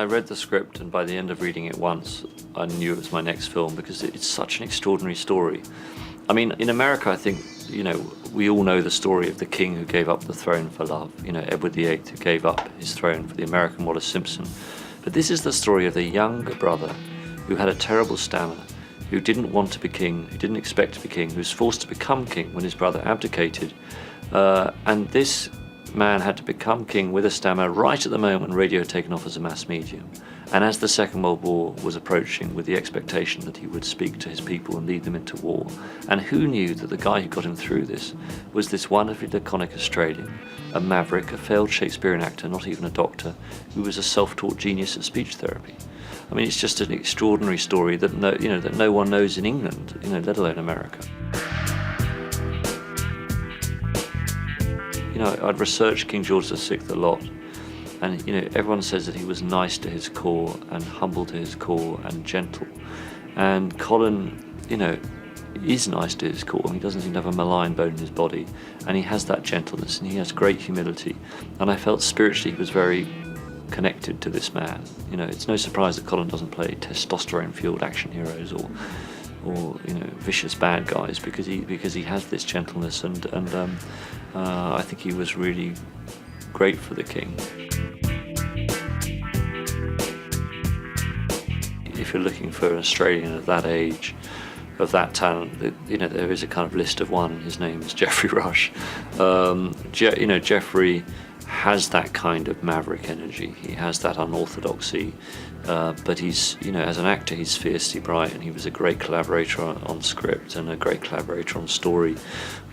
I read the script, and by the end of reading it once, I knew it was my next film because it's such an extraordinary story. I mean, in America, I think, we all know the story of the king who gave up the throne for love. Edward VIII who gave up his throne for the American Wallace Simpson. But this is the story of the younger brother who had a terrible stammer, who didn't want to be king, who didn't expect to be king, who was forced to become king when his brother abdicated. And this man had to become king with a stammer right at the moment when radio had taken off as a mass medium. And as the Second World War was approaching, with the expectation that he would speak to his people and lead them into war. And who knew that the guy who got him through this was this wonderfully laconic Australian, a maverick, a failed Shakespearean actor, not even a doctor, who was a self-taught genius at speech therapy. I mean, it's just an extraordinary story that no one knows in England, let alone America. I'd researched King George VI a lot, and everyone says that he was nice to his core and humble to his core and gentle. And Colin, is nice to his core. He doesn't seem to have a malign bone in his body, and he has that gentleness and he has great humility. And I felt spiritually he was very connected to this man. It's no surprise that Colin doesn't play testosterone-fueled action heroes or vicious bad guys, because he has this gentleness, and I think he was really great for the king. If you're looking for an Australian of that age, of that talent, there is a kind of list of one. His name is Geoffrey Rush. Geoffrey has that kind of maverick energy. He has that unorthodoxy, but he's, as an actor, he's fiercely bright, and he was a great collaborator on script and a great collaborator on story.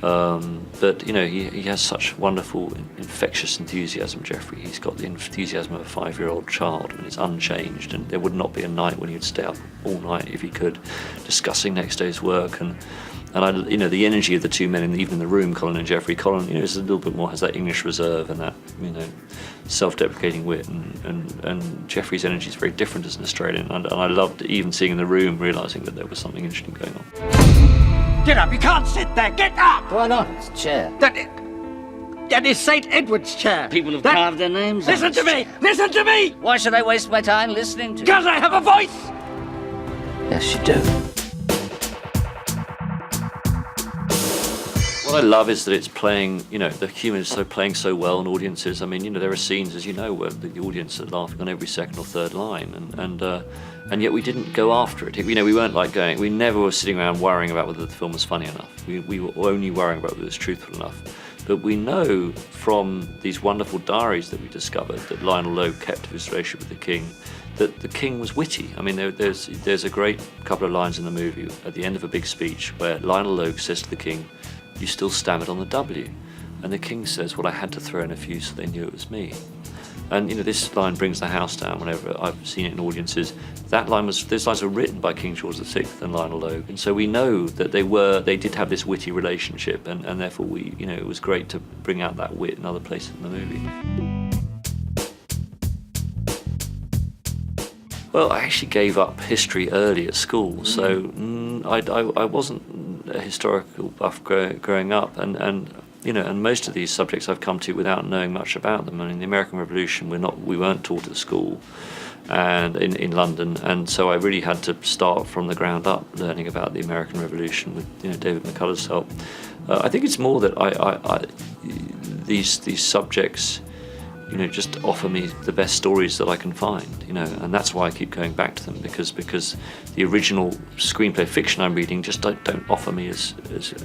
But he has such wonderful, infectious enthusiasm. Geoffrey, he's got the enthusiasm of a 5-year-old child, and it's unchanged. And there would not be a night when he'd stay up all night if he could, discussing next day's work. And the energy of the two men, even in the room, Colin and Geoffrey. Colin, is a little bit more, has that English reserve and that, self-deprecating wit, and Geoffrey's energy is very different as an Australian. And I loved even seeing in the room, realising that there was something interesting going on. Get up! You can't sit there! Get up! Why not? It's a chair. That is St. Edward's chair. People have carved their names on it. Listen to me! Listen to me! Why should I waste my time listening to you? Because I have a voice! Yes, you do. What I love is that it's playing, the humour is playing so well in audiences. I mean, there are scenes, as you know, where the audience are laughing on every second or third line, and yet we didn't go after it. We weren't we never were sitting around worrying about whether the film was funny enough. We were only worrying about whether it was truthful enough. But we know from these wonderful diaries that we discovered that Lionel Logue kept of his relationship with the king, that the king was witty. I mean, there's a great couple of lines in the movie at the end of a big speech where Lionel Logue says to the king, "You still stammered on the W." And the king says, "Well, I had to throw in a few so they knew it was me." And this line brings the house down whenever I've seen it in audiences. Those lines were written by King George VI and Lionel Logue, and so we know that they did have this witty relationship, and therefore it was great to bring out that wit in other places in the movie. Well, I actually gave up history early at school, so I wasn't a historical buff growing up, and most of these subjects I've come to without knowing much about them. I mean, the American Revolution, we weren't taught at school, and in London, and so I really had to start from the ground up, learning about the American Revolution with David McCullough's help. I think it's more that these subjects, just offer me the best stories that I can find, and that's why I keep going back to them, because the original screenplay fiction I'm reading just don't offer me as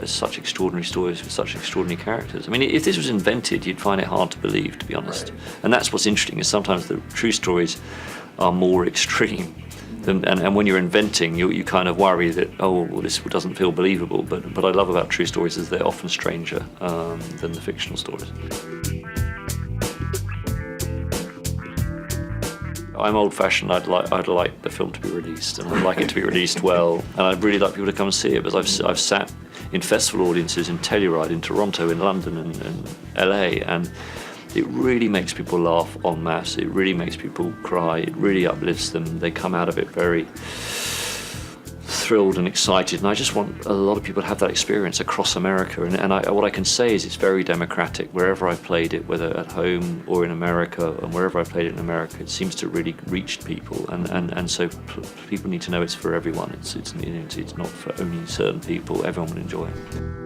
such extraordinary stories with such extraordinary characters. I mean, if this was invented, you'd find it hard to believe, to be honest. Right. And that's what's interesting, is sometimes the true stories are more extreme. And when you're inventing, you kind of worry that, this doesn't feel believable. But what I love about true stories is they're often stranger than the fictional stories. I'm old-fashioned. I'd like the film to be released, and I'd like it to be released well, and I'd really like people to come and see it, because I've sat in festival audiences in Telluride, in Toronto, in London, and LA, and it really makes people laugh en masse. It really makes people cry. It really uplifts them. They come out of it very thrilled and excited, and I just want a lot of people to have that experience across America. And what I can say is it's very democratic. Wherever I played it, whether at home or in America, and wherever I played it in America, it seems to really reach people. And so people need to know it's for everyone. It's not for only certain people. Everyone will enjoy it.